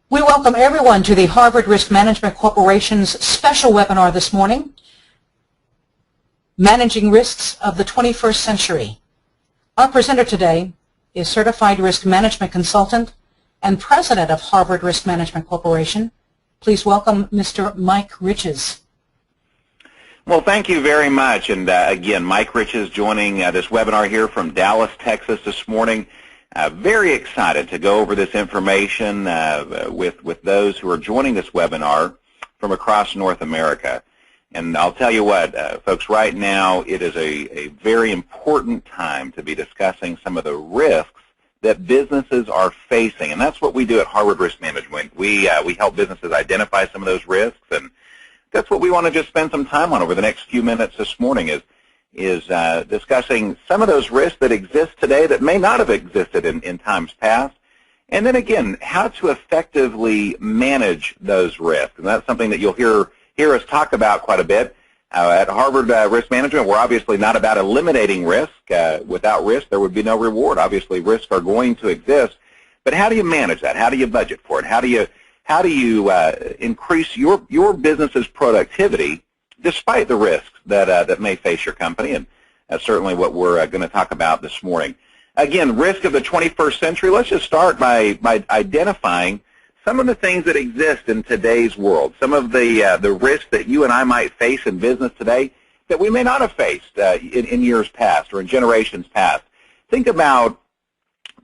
We welcome everyone to the Harvard Risk Management Corporation's special webinar this morning, Managing Risks of the 21st Century. Our presenter today is Certified Risk Management Consultant and President of Harvard Risk Management Corporation. Please welcome Mr. Mike Riches. Well, thank you very much. And again, Mike Riches joining this webinar here from Dallas, Texas this morning. Very excited to go over this information with those who are joining this webinar from across North America. And I'll tell you what, folks, right now it is a very important time to be discussing some of the risks that businesses are facing. And that's what we do at Harvard Risk Management. We help businesses identify some of those risks, and that's what we want to just spend some time on over the next few minutes this morning is discussing some of those risks that exist today that may not have existed in times past, and then again, how to effectively manage those risks. And that's something that you'll hear us talk about quite a bit. At Harvard Risk Management, we're obviously not about eliminating risk. Without risk, there would be no reward. Obviously, risks are going to exist, but how do you manage that? How do you budget for it? How do you increase your business's productivity despite the risks that may face your company? And that's certainly what we're going to talk about this morning. Again, risk of the 21st century. Let's just start by identifying some of the things that exist in today's world, some of the risks that you and I might face in business today that we may not have faced in years past or in generations past. Think about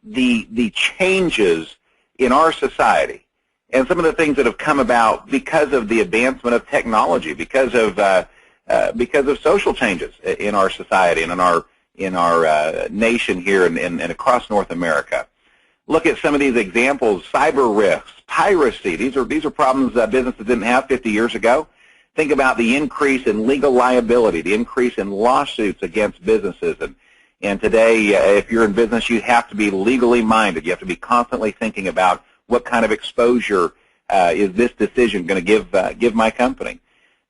the changes in our society and some of the things that have come about because of the advancement of technology, because of social changes in our society and in our nation here and across North America. Look at some of these examples: cyber risks, piracy. These are problems that businesses didn't have 50 years ago. Think about the increase in legal liability, the increase in lawsuits against businesses. And today, if you're in business, you have to be legally minded. You have to be constantly thinking about what kind of exposure is this decision going to give my company.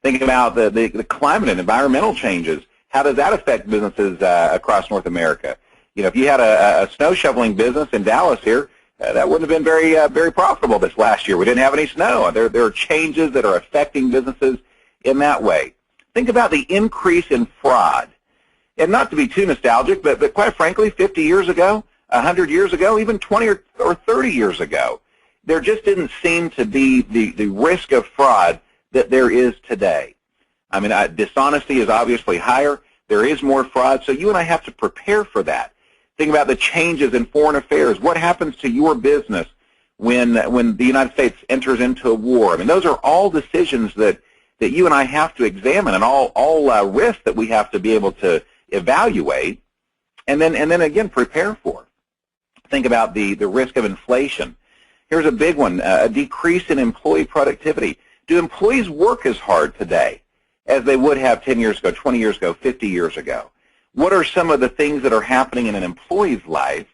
Think about the climate and environmental changes. How does that affect businesses across North America? You know, if you had a snow shoveling business in Dallas here, that wouldn't have been very profitable this last year. We didn't have any snow. There are changes that are affecting businesses in that way. Think about the increase in fraud. And not to be too nostalgic, but quite frankly, 50 years ago, 100 years ago, even 20 or 30 years ago, there just didn't seem to be the risk of fraud that there is today. I mean, dishonesty is obviously higher. There is more fraud, so you and I have to prepare for that. Think about the changes in foreign affairs. What happens to your business when the United States enters into a war? I mean, those are all decisions that you and I have to examine, and all risks that we have to be able to evaluate, and then again prepare for. Think about the risk of inflation. Here's a big one: a decrease in employee productivity. Do employees work as hard today as they would have 10 years ago, 20 years ago, 50 years ago? What are some of the things that are happening in an employee's life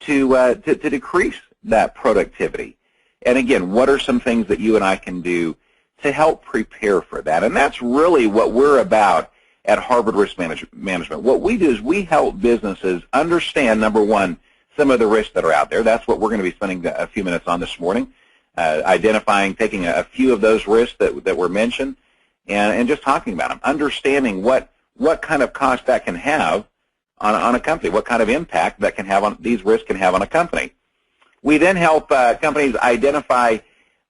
to decrease that productivity? And again, what are some things that you and I can do to help prepare for that? And that's really what we're about at Harvard Risk Management. What we do is we help businesses understand, number one, some of the risks that are out there. That's what we're going to be spending a few minutes on this morning, identifying, taking a few of those risks that were mentioned, and just talking about them, understanding what kind of cost that can have on a company, what kind of impact that can have on these risks can have on a company. We then help companies identify,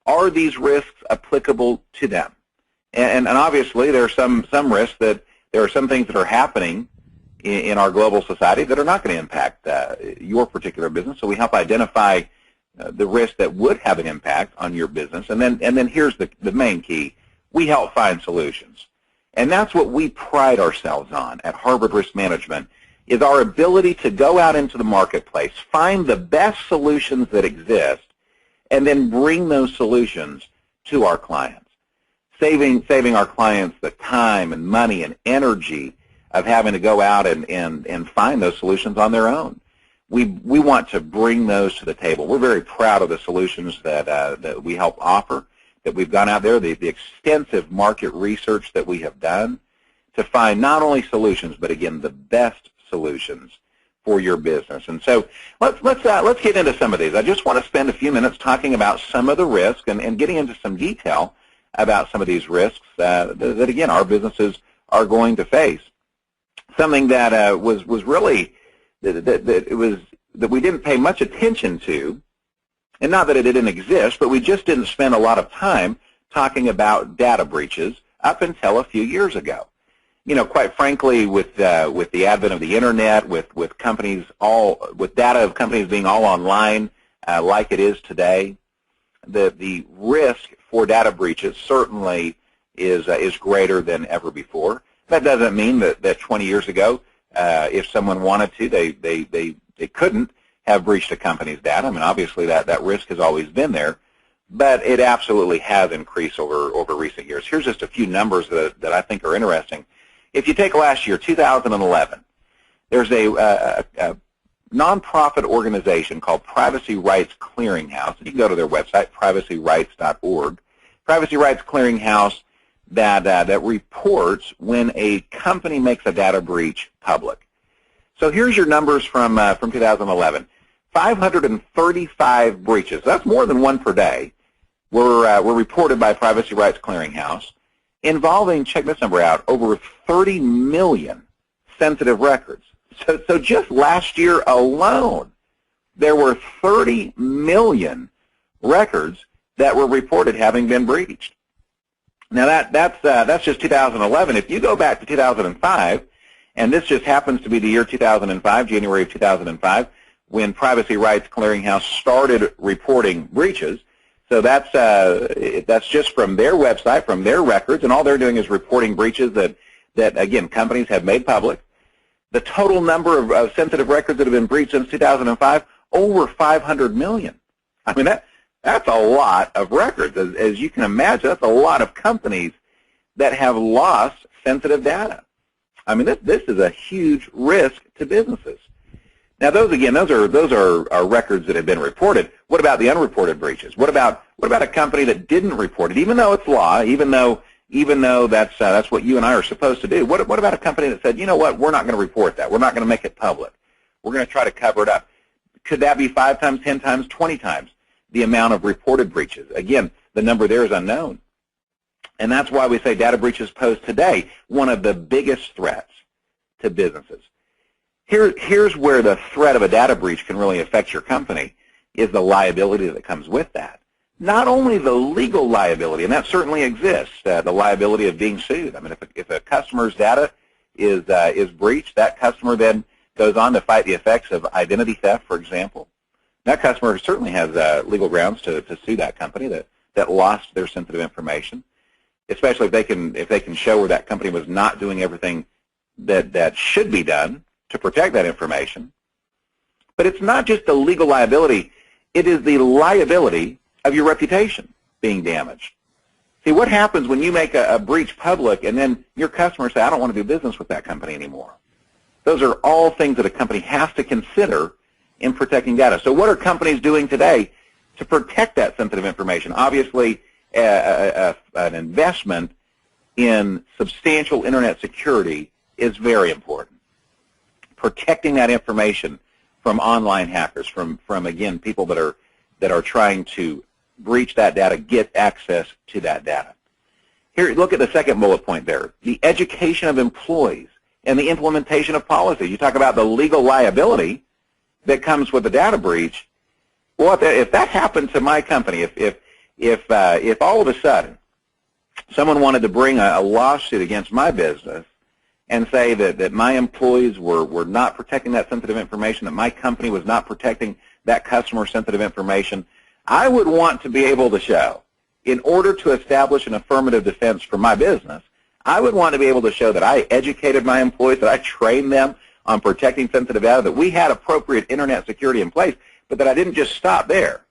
are these risks applicable to them? And obviously there are some risks that there are some things that are happening in our global society that are not going to impact your particular business. So we help identify the risks that would have an impact on your business. And then here's the main key: we help find solutions. And that's what we pride ourselves on at Harvard Risk Management, is our ability to go out into the marketplace, find the best solutions that exist, and then bring those solutions to our clients, saving our clients the time and money and energy of having to go out and find those solutions on their own. We want to bring those to the table. We're very proud of the solutions that we help offer, that we've gone out there, the extensive market research that we have done to find not only solutions, but again, the best solutions for your business. And so let's get into some of these. I just want to spend a few minutes talking about some of the risks and getting into some detail about some of these risks that again, our businesses are going to face. Something that was really that we didn't pay much attention to, and not that it didn't exist, but we just didn't spend a lot of time talking about data breaches up until a few years ago. You know, quite frankly, with the advent of the internet, with companies with data of companies being all online like it is today, the risk for data breaches certainly is greater than ever before. That doesn't mean that 20 years ago, if someone wanted to, they couldn't have breached a company's data. I mean, obviously that risk has always been there, but it absolutely has increased over recent years. Here's just a few numbers that I think are interesting. If you take last year, 2011, there's a nonprofit organization called Privacy Rights Clearinghouse. You can go to their website, privacyrights.org. Privacy Rights Clearinghouse that reports when a company makes a data breach public. So here's your numbers from 2011. 535 breaches, that's more than one per day, were reported by Privacy Rights Clearinghouse, involving, check this number out, over 30 million sensitive records. So just last year alone, there were 30 million records that were reported having been breached. Now that's just 2011. If you go back to 2005, and this just happens to be the year 2005, January of 2005, when Privacy Rights Clearinghouse started reporting breaches. So that's just from their website, from their records, and all they're doing is reporting breaches that again, companies have made public. The total number of sensitive records that have been breached since 2005, over 500 million. I mean, that's a lot of records. As you can imagine, that's a lot of companies that have lost sensitive data. I mean, this is a huge risk to businesses. Now, those are records that have been reported. What about the unreported breaches? What about a company that didn't report it, even though it's law, even though that's what you and I are supposed to do? What about a company that said, you know what, we're not going to report that. We're not going to make it public. We're going to try to cover it up. Could that be 5 times, 10 times, 20 times the amount of reported breaches? Again, the number there is unknown. And that's why we say data breaches pose today one of the biggest threats to businesses. Here's where the threat of a data breach can really affect your company, is the liability that comes with that. Not only the legal liability, and that certainly exists, the liability of being sued. I mean, if a customer's data is breached, that customer then goes on to fight the effects of identity theft, for example. That customer certainly has legal grounds to sue that company that lost their sensitive information, especially if they can show where that company was not doing everything that should be done to protect that information. But it's not just the legal liability, it is the liability of your reputation being damaged. See, what happens when you make a breach public and then your customers say, I don't want to do business with that company anymore? Those are all things that a company has to consider in protecting data. So what are companies doing today to protect that sensitive information? Obviously, an investment in substantial internet security is very important. Protecting that information from online hackers, from again, people that are trying to breach that data, get access to that data. Here, look at the second bullet point there, the education of employees and the implementation of policy. You talk about the legal liability that comes with a data breach. Well, if that happened to my company, if all of a sudden someone wanted to bring a lawsuit against my business and say that my employees were not protecting that sensitive information, that my company was not protecting that customer sensitive information, I would want to be able to show, in order to establish an affirmative defense for my business, I would want to be able to show that I educated my employees, that I trained them on protecting sensitive data, that we had appropriate internet security in place, but that I didn't just stop there,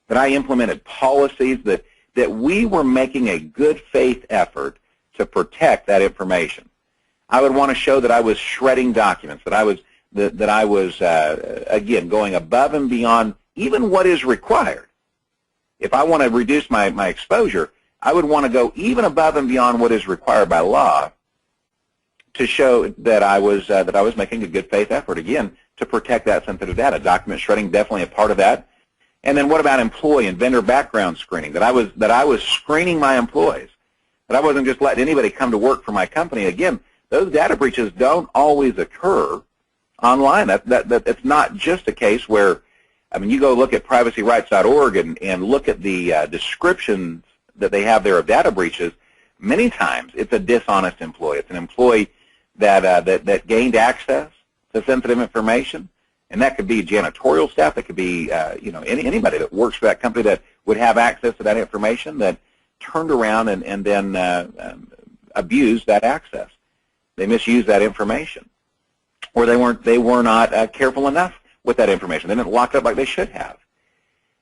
that I implemented policies, that we were making a good faith effort to protect that information. I would want to show that I was shredding documents, that I was again, going above and beyond even what is required. If I want to reduce my exposure, I would want to go even above and beyond what is required by law to show that I was making a good faith effort, again, to protect that sensitive data. Document shredding, definitely a part of that. And then what about employee and vendor background screening? That I was screening my employees, that I wasn't just letting anybody come to work for my company. Again, those data breaches don't always occur online. It's not just a case where, I mean, you go look at privacyrights.org and look at the descriptions that they have there of data breaches. Many times it's a dishonest employee. It's an employee that gained access to sensitive information, and that could be janitorial staff. That could be anybody that works for that company that would have access to that information that turned around and then abused that access. They misused that information, or they were not careful enough with that information. They didn't lock it up like they should have.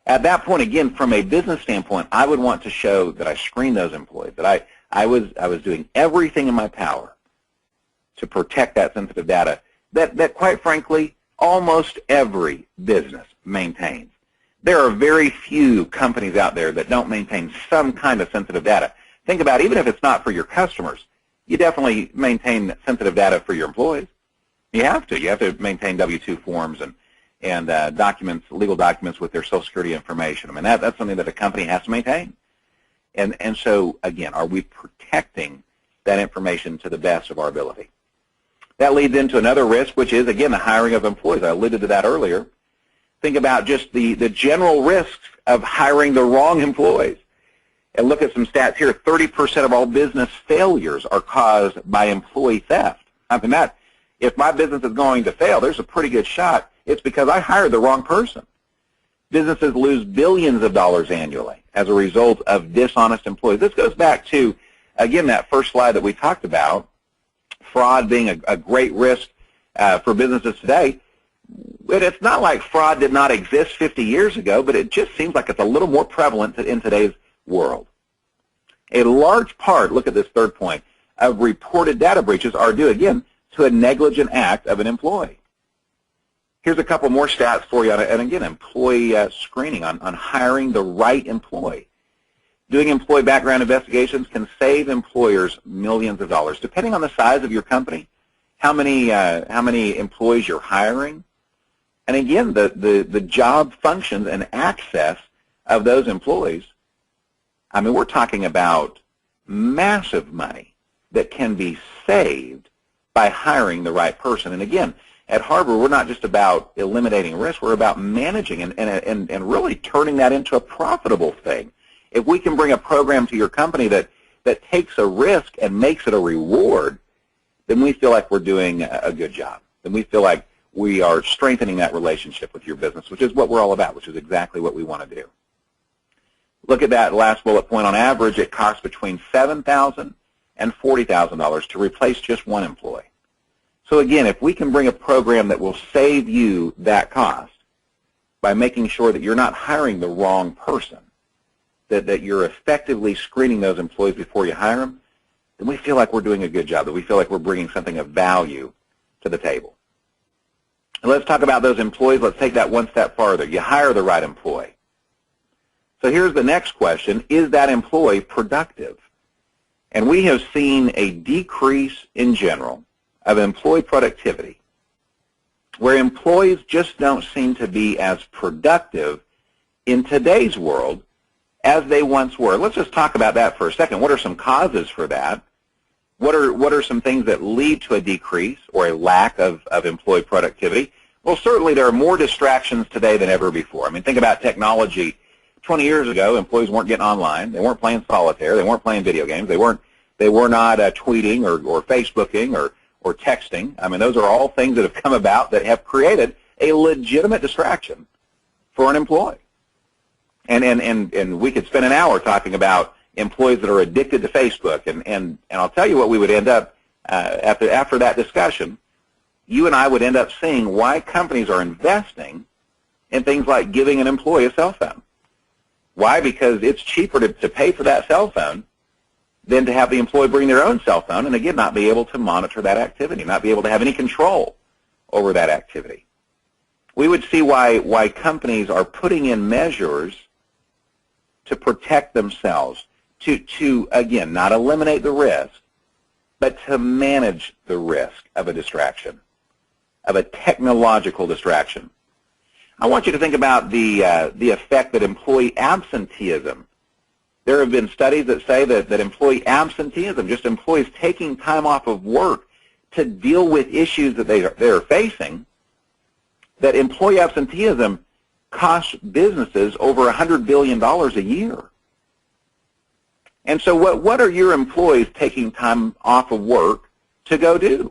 At that point, again, from a business standpoint, I would want to show that I screened those employees, that I was doing everything in my power to protect that sensitive data that quite frankly, almost every business maintains. There are very few companies out there that don't maintain some kind of sensitive data. Think about it, even if it's not for your customers, you definitely maintain sensitive data for your employees. You have to. You have to maintain W-2 forms and documents, legal documents with their Social Security information. I mean, that's something that a company has to maintain. And so, again, are we protecting that information to the best of our ability? That leads into another risk, which is, again, the hiring of employees. I alluded to that earlier. Think about just the general risks of hiring the wrong employees. And look at some stats here. 30% of all business failures are caused by employee theft. I mean, if my business is going to fail, there's a pretty good shot it's because I hired the wrong person. Businesses lose billions of dollars annually as a result of dishonest employees. This goes back to, again, that first slide that we talked about, fraud being a great risk for businesses today. But it's not like fraud did not exist 50 years ago, but it just seems like it's a little more prevalent in today's world. A large part, look at this third point, of reported data breaches are due, again, to a negligent act of an employee. Here's a couple more stats for you, and again, employee screening on hiring the right employee. Doing employee background investigations can save employers millions of dollars. Depending on the size of your company, how many employees you're hiring, and again, the job functions and access of those employees. I mean, we're talking about massive money that can be saved by hiring the right person. And again, at Harbor, we're not just about eliminating risk, we're about managing and really turning that into a profitable thing. If we can bring a program to your company that takes a risk and makes it a reward, then we feel like we're doing a good job. Then we feel like we are strengthening that relationship with your business, which is what we're all about, which is exactly what we want to do. Look at that last bullet point. On average, it costs between $7,000 and $40,000 to replace just one employee. So again, if we can bring a program that will save you that cost by making sure that you're not hiring the wrong person, that you're effectively screening those employees before you hire them, then we feel like we're doing a good job, that we feel like we're bringing something of value to the table. And let's talk about those employees. Let's take that one step farther. You hire the right employee. So here's the next question. Is that employee productive? And we have seen a decrease in general of employee productivity, where employees just don't seem to be as productive in today's world as they once were. Let's just talk about that for a second. What are some causes for that? What are some things that lead to a decrease or a lack of employee productivity? Well, certainly there are more distractions today than ever before. I mean, think about technology. 20 years ago, employees weren't getting online. They weren't playing solitaire. They weren't playing video games. They were not tweeting or Facebooking or texting. I mean, those are all things that have come about that have created a legitimate distraction for an employee. And we could spend an hour talking about employees that are addicted to Facebook. And I'll tell you what we would end up, after that discussion, you and I would end up seeing why companies are investing in things like giving an employee a cell phone. Why? Because it's cheaper to pay for that cell phone than to have the employee bring their own cell phone and, again, not be able to monitor that activity, not be able to have any control over that activity. We would see why companies are putting in measures to protect themselves, to again, not eliminate the risk, but to manage the risk of a distraction. of a technological distraction. I want you to think about the effect that employee absenteeism. There have been studies that say that employee absenteeism, just employees taking time off of work to deal with issues that they're facing, that employee absenteeism costs businesses over $100 billion a year. And so what are your employees taking time off of work to go do?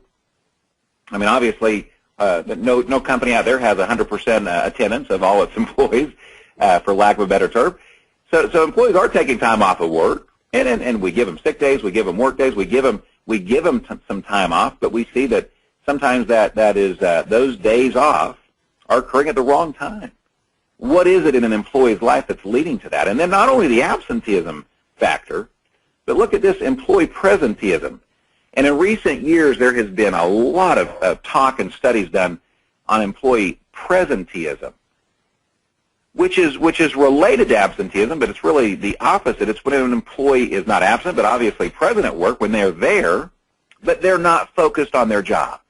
I mean, obviously, no company out there has 100% attendance of all its employees, for lack of a better term. So employees are taking time off of work, and we give them sick days, we give them work days, we give them some time off, but we see that sometimes that is those days off are occurring at the wrong time. What is it in an employee's life that's leading to that? And then not only the absenteeism factor, but look at this employee presenteeism. And in recent years, there has been a lot of talk and studies done on employee presenteeism, which is related to absenteeism, but it's really the opposite. It's when an employee is not absent, but obviously present at work, when they're there, but they're not focused on their job.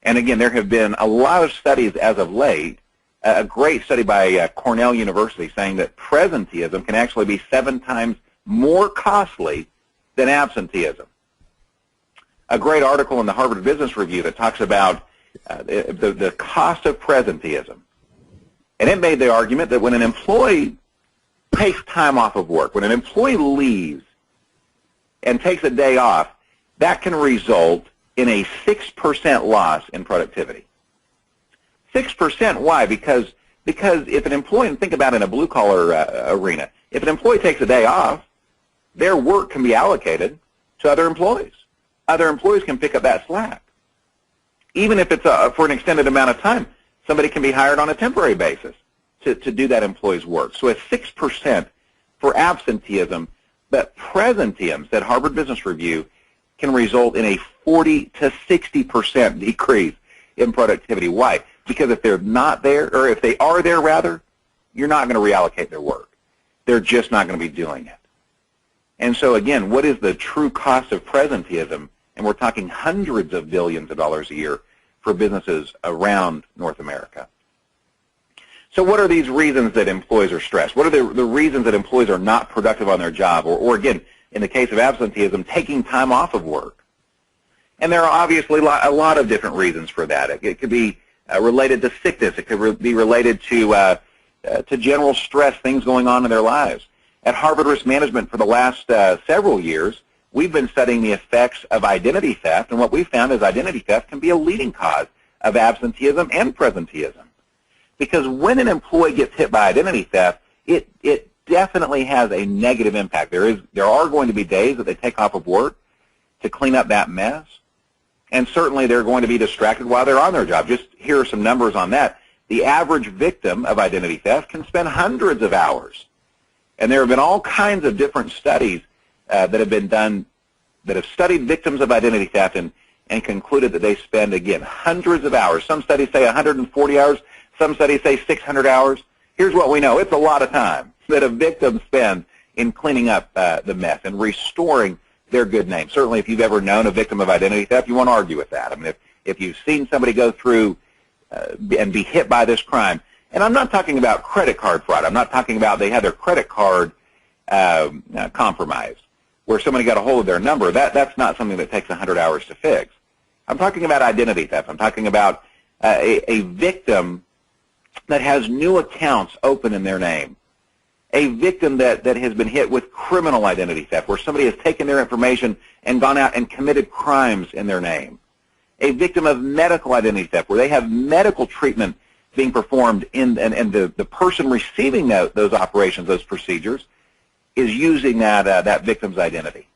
And again, there have been a lot of studies as of late, a great study by Cornell University saying that presenteeism can actually be 7 times more costly than absenteeism. A great article in the Harvard Business Review that talks about the cost of presenteeism. And it made the argument that when an employee takes time off of work, when an employee leaves and takes a day off, that can result in a 6% loss in productivity. 6%, why? Because if an employee, and think about it in a blue-collar arena, if an employee takes a day off, their work can be allocated to other employees. Other employees can pick up that slack. Even if it's for an extended amount of time, somebody can be hired on a temporary basis to do that employee's work. So a 6% for absenteeism, but presenteeism, said Harvard Business Review, can result in a 40 to 60% decrease in productivity. Why? Because if they're not there, or if they are there rather, you're not going to reallocate their work. They're just not going to be doing it. And so again, what is the true cost of presenteeism? And we're talking hundreds of billions of dollars a year for businesses around North America. So what are these reasons that employees are stressed? What are the reasons that employees are not productive on their job? Or again, in the case of absenteeism, taking time off of work? And there are obviously a lot of different reasons for that. It could be related to sickness. It could be related to general stress, things going on in their lives. At Harvard Risk Management for the last several years, we've been studying the effects of identity theft, and what we found is identity theft can be a leading cause of absenteeism and presenteeism. Because when an employee gets hit by identity theft, it definitely has a negative impact. There are going to be days that they take off of work to clean up that mess, and certainly they're going to be distracted while they're on their job. Just here are some numbers on that. The average victim of identity theft can spend hundreds of hours. And there have been all kinds of different studies that have been done that have studied victims of identity theft and concluded that they spend, again, hundreds of hours. Some studies say 140 hours. Some studies say 600 hours. Here's what we know. It's a lot of time that a victim spends in cleaning up the mess and restoring their good name. Certainly, if you've ever known a victim of identity theft, you won't argue with that. I mean, if you've seen somebody go through and be hit by this crime, and I'm not talking about credit card fraud. I'm not talking about they had their credit card compromised, where somebody got a hold of their number. That's not something that takes 100 hours to fix. I'm talking about identity theft. I'm talking about a victim that has new accounts open in their name, a victim that has been hit with criminal identity theft, where somebody has taken their information and gone out and committed crimes in their name, a victim of medical identity theft, where they have medical treatment being performed and the person receiving those operations, those procedures, is using that victim's identity.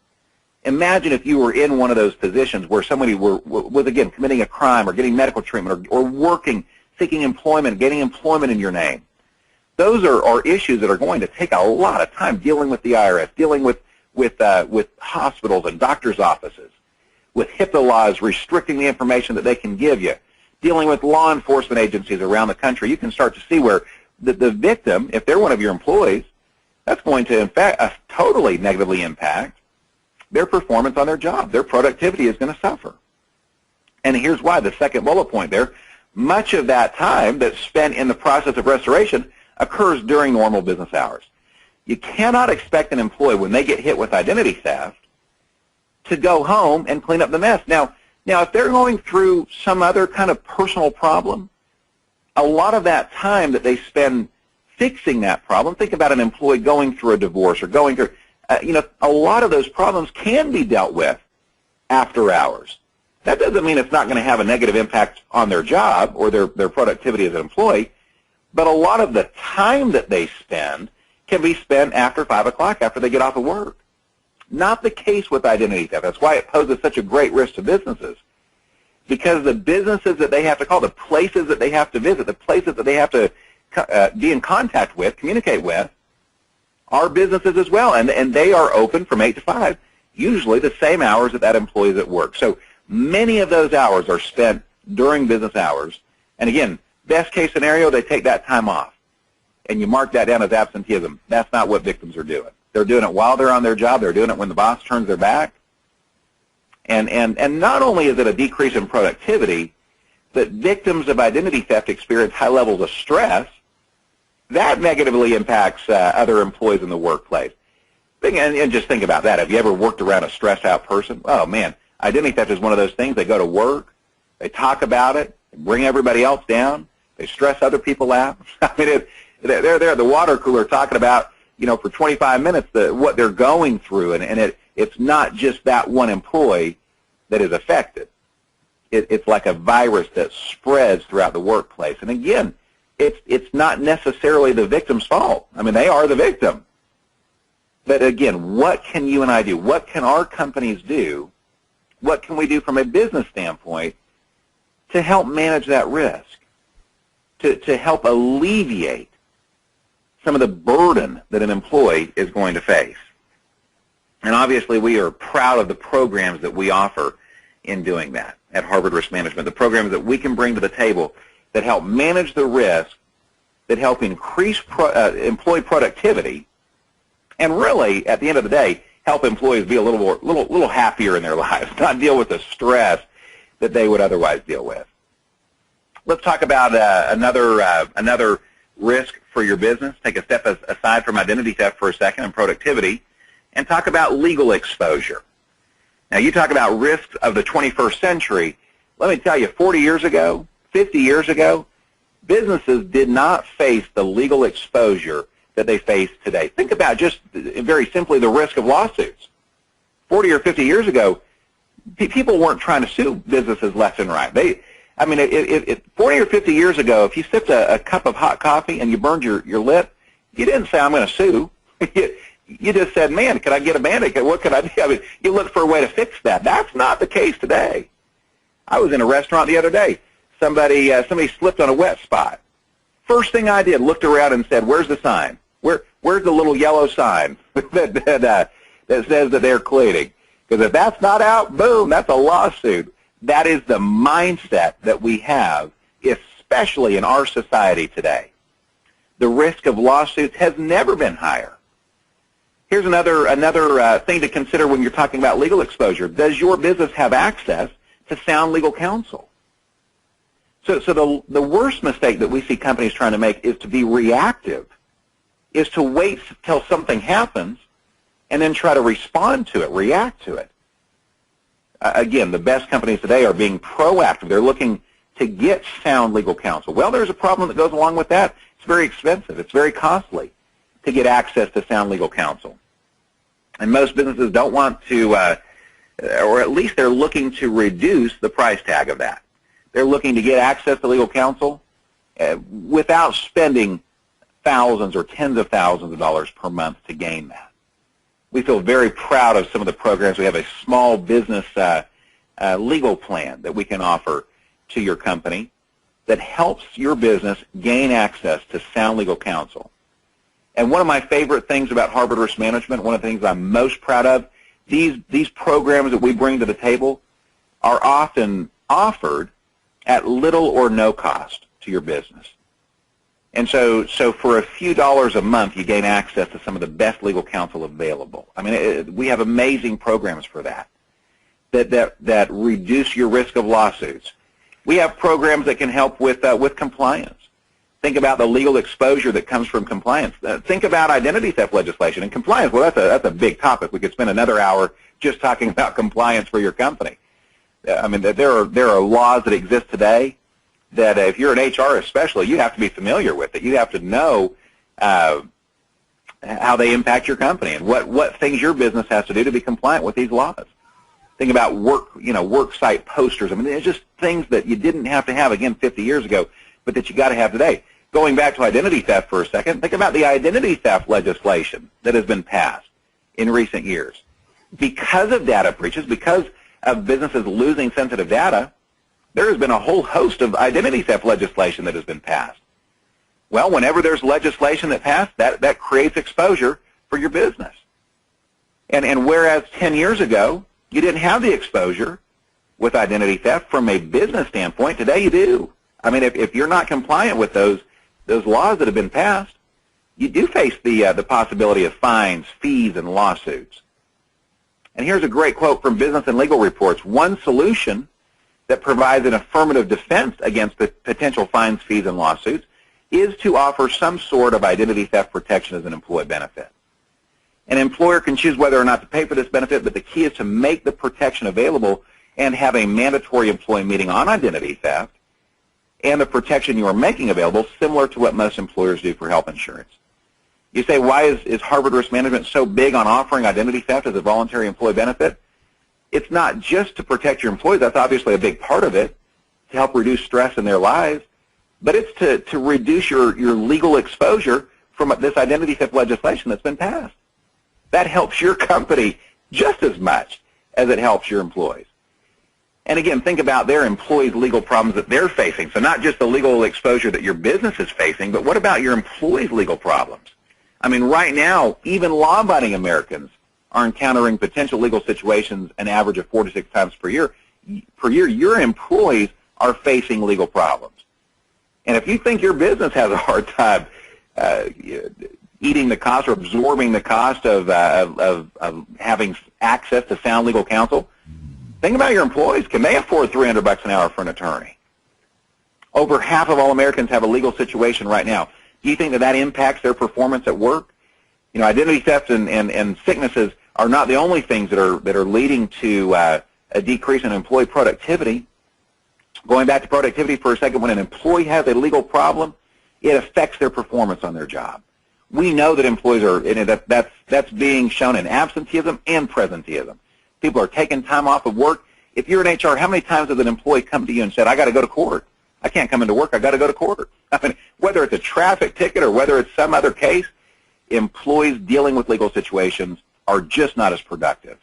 Imagine if you were in one of those positions where somebody was, again, committing a crime or getting medical treatment or working, seeking employment, getting employment in your name. Those are issues that are going to take a lot of time, dealing with the IRS, dealing with hospitals and doctors' offices, with HIPAA laws restricting the information that they can give you, dealing with law enforcement agencies around the country. You can start to see where the victim, if they're one of your employees, that's going to, in fact, totally negatively impact their performance on their job. Their productivity is going to suffer. And here's why, the second bullet point there, much of that time that's spent in the process of restoration occurs during normal business hours. You cannot expect an employee, when they get hit with identity theft, to go home and clean up the mess. Now, if they're going through some other kind of personal problem, a lot of that time that they spend fixing that problem, think about an employee going through a divorce or going through, a lot of those problems can be dealt with after hours. That doesn't mean it's not going to have a negative impact on their job or their productivity as an employee, but a lot of the time that they spend can be spent after 5 o'clock, after they get off of work. Not the case with identity theft. That's why it poses such a great risk to businesses, because the businesses that they have to call, the places that they have to visit, the places that they have to be in contact with, communicate with, are businesses as well, and they are open from 8 to 5, usually the same hours that employee is at work. So many of those hours are spent during business hours, and again, best case scenario, they take that time off, and you mark that down as absenteeism. That's not what victims are doing. They're doing it while they're on their job. They're doing it when the boss turns their back. And not only is it a decrease in productivity, but victims of identity theft experience high levels of stress. That negatively impacts other employees in the workplace. And just think about that. Have you ever worked around a stressed out person? Oh, man, identity theft is one of those things. They go to work, they talk about it, they bring everybody else down, they stress other people out. I mean, they're there at the water cooler talking about, for 25 minutes what they're going through, and it's not just that one employee that is affected. It's like a virus that spreads throughout the workplace. And again, it's not necessarily the victim's fault. I mean, they are the victim. But again, what can you and I do? What can our companies do? What can we do from a business standpoint to help manage that risk, to help alleviate some of the burden that an employee is going to face? And obviously, we are proud of the programs that we offer in doing that at Harvard Risk Management, the programs that we can bring to the table that help manage the risk, that help increase employee productivity, and really, at the end of the day, help employees be a little happier in their lives, not deal with the stress that they would otherwise deal with. Let's talk about another risk for your business. Take a step aside from identity theft for a second and productivity, and talk about legal exposure. Now, you talk about risks of the 21st century. Let me tell you, 40 years ago, 50 years ago, businesses did not face the legal exposure that they face today. Think about just very simply the risk of lawsuits. 40 or 50 years ago, people weren't trying to sue businesses left and right. 40 or 50 years ago, if you sipped a cup of hot coffee and you burned your lip, you didn't say, I'm going to sue. You just said, man, can I get a Band-Aid? What can I do? I mean, you look for a way to fix that. That's not the case today. I was in a restaurant the other day. Somebody slipped on a wet spot. First thing I did, looked around and said, where's the sign? Where's the little yellow sign that says that they're cleaning? Because if that's not out, boom, that's a lawsuit. That is the mindset that we have, especially in our society today. The risk of lawsuits has never been higher. Here's another thing to consider when you're talking about legal exposure. Does your business have access to sound legal counsel? So the worst mistake that we see companies trying to make is to be reactive, is to wait till something happens and then try to respond to it, react to it. Again, the best companies today are being proactive. They're looking to get sound legal counsel. Well, there's a problem that goes along with that. It's very expensive. It's very costly to get access to sound legal counsel. And most businesses don't want to, or at least they're looking to reduce the price tag of that. They're looking to get access to legal counsel without spending thousands or tens of thousands of dollars per month to gain that. We feel very proud of some of the programs. We have a small business legal plan that we can offer to your company that helps your business gain access to sound legal counsel. And one of my favorite things about Harvard Risk Management, one of the things I'm most proud of, these programs that we bring to the table are often offered at little or no cost to your business. And so for a few dollars a month, you gain access to some of the best legal counsel available. I mean, we have amazing programs for that. that reduce your risk of lawsuits. We have programs that can help with compliance. Think about the legal exposure that comes from compliance. Think about identity theft legislation and compliance. Well, that's a big topic. We could spend another hour just talking about compliance for your company. I mean, there are laws that exist today that if you're an HR especially, you have to be familiar with it. You have to know how they impact your company and what things your business has to do to be compliant with these laws. Think about work site posters. I mean, it's just things that you didn't have to have, again, 50 years ago, but that you got to have today. Going back to identity theft for a second, think about the identity theft legislation that has been passed in recent years. Because of data breaches, because of businesses losing sensitive data, there has been a whole host of identity theft legislation that has been passed. Well, whenever there's legislation that passed, that creates exposure for your business. And whereas 10 years ago, you didn't have the exposure with identity theft from a business standpoint, today you do. I mean, if you're not compliant with those laws that have been passed, you do face the possibility of fines, fees, and lawsuits. And here's a great quote from Business and Legal Reports. One solution that provides an affirmative defense against the potential fines, fees, and lawsuits is to offer some sort of identity theft protection as an employee benefit. An employer can choose whether or not to pay for this benefit, but the key is to make the protection available and have a mandatory employee meeting on identity theft and the protection you are making available, similar to what most employers do for health insurance. You say, why is Harvard Risk Management so big on offering identity theft as a voluntary employee benefit? It's not just to protect your employees. That's obviously a big part of it, to help reduce stress in their lives, but it's to reduce your legal exposure from this identity theft legislation that's been passed. That helps your company just as much as it helps your employees. And again, think about their employees' legal problems that they're facing. So not just the legal exposure that your business is facing, but what about your employees' legal problems? I mean, right now, even law-abiding Americans are encountering potential legal situations an average of 4 to 6 times per year. Your employees are facing legal problems. And if you think your business has a hard time eating the cost or absorbing the cost of having access to sound legal counsel, think about your employees. Can they afford $300 an hour for an attorney? Over half of all Americans have a legal situation right now. Do you think that impacts their performance at work? You know, identity theft and sicknesses are not the only things that are leading to a decrease in employee productivity. Going back to productivity for a second, when an employee has a legal problem, it affects their performance on their job. We know that employees are, and that's being shown in absenteeism and presenteeism. People are taking time off of work. If you're in HR, how many times has an employee come to you and said, I got to go to court? I can't come into work. I got to go to court. I mean, whether it's a traffic ticket or whether it's some other case, employees dealing with legal situations are just not as productive.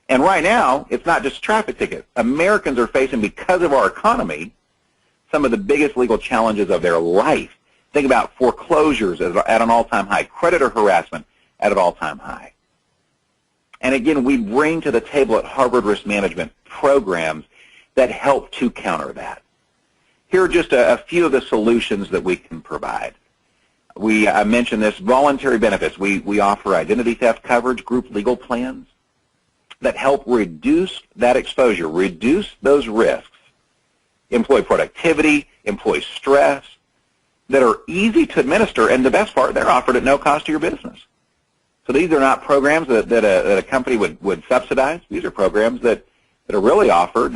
And right now, it's not just a traffic ticket. Americans are facing, because of our economy, some of the biggest legal challenges of their life. Think about foreclosures at an all-time high, creditor harassment at an all-time high. And again, we bring to the table at Harvard Risk Management programs that help to counter that. Here are just a few of the solutions that we can provide. I mentioned this, voluntary benefits. We offer identity theft coverage, group legal plans that help reduce that exposure, reduce those risks, employee productivity, employee stress, that are easy to administer, and the best part, they're offered at no cost to your business. So these are not programs that a company would subsidize. These are programs that are really offered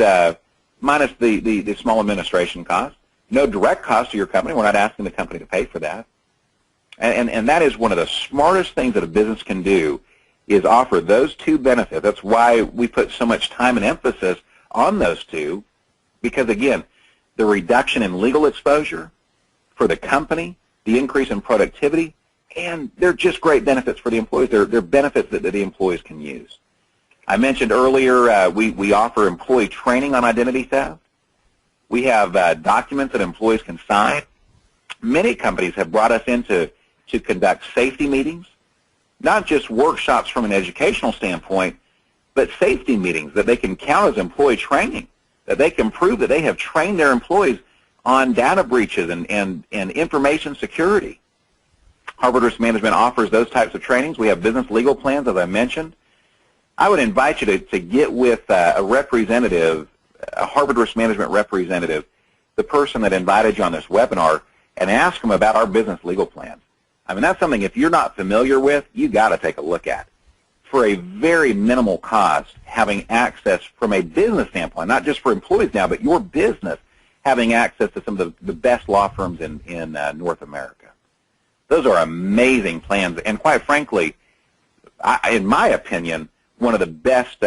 minus the small administration cost. No direct cost to your company. We're not asking the company to pay for that. And that is one of the smartest things that a business can do, is offer those two benefits. That's why we put so much time and emphasis on those two, because, again, the reduction in legal exposure for the company, the increase in productivity, and they're just great benefits for the employees. They're benefits that the employees can use. I mentioned earlier we offer employee training on identity theft. We have documents that employees can sign. Many companies have brought us in to conduct safety meetings, not just workshops from an educational standpoint, but safety meetings that they can count as employee training, that they can prove that they have trained their employees on data breaches and information security. Harvard Risk Management offers those types of trainings. We have business legal plans, as I mentioned. I would invite you to get with a representative, a Harvard Risk Management representative, the person that invited you on this webinar, and ask them about our business legal plans. I mean, that's something if you're not familiar with, you got to take a look at. For a very minimal cost, having access from a business standpoint, not just for employees now, but your business having access to some of the best law firms in North America. Those are amazing plans, and quite frankly, in my opinion, one of the best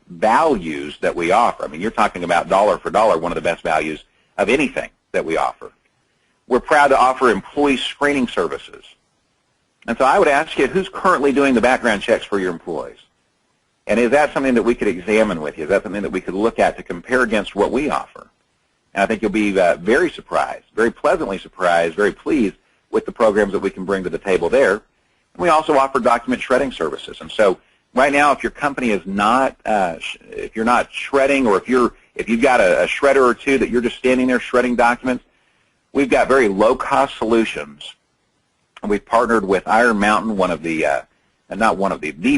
values that we offer. I mean, you're talking about dollar for dollar, one of the best values of anything that we offer. We're proud to offer employee screening services. And so I would ask you, who's currently doing the background checks for your employees? And is that something that we could examine with you? Is that something that we could look at to compare against what we offer? And I think you'll be very surprised, very pleasantly surprised, very pleased with the programs that we can bring to the table there. And we also offer document shredding services. And so right now, if your company is not, if you're not shredding, or if you've got a shredder or two that you're just standing there shredding documents, we've got very low-cost solutions. And we've partnered with Iron Mountain, the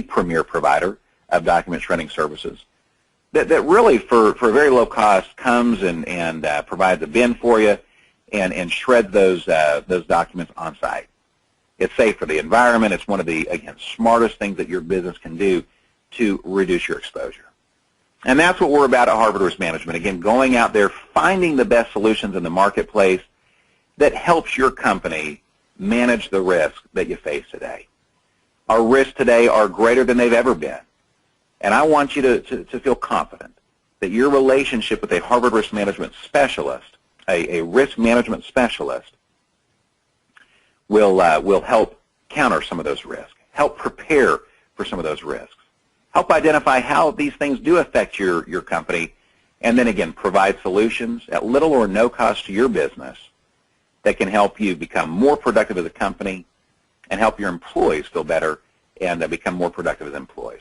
premier provider of document shredding services, that really, for a very low cost, comes and provides a bin for you and shreds those documents on site. It's safe for the environment. It's one of the, again, smartest things that your business can do to reduce your exposure. And that's what we're about at Harvard Risk Management. Again, going out there, finding the best solutions in the marketplace that helps your company manage the risk that you face today. Our risks today are greater than they've ever been. And I want you to feel confident that your relationship with a Harvard Risk Management specialist, a risk management specialist, will help counter some of those risks, help prepare for some of those risks, help identify how these things do affect your company, and then again provide solutions at little or no cost to your business that can help you become more productive as a company and help your employees feel better and become more productive as employees.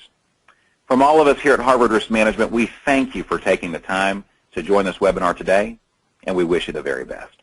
From all of us here at Harvard Risk Management, we thank you for taking the time to join this webinar today, and we wish you the very best.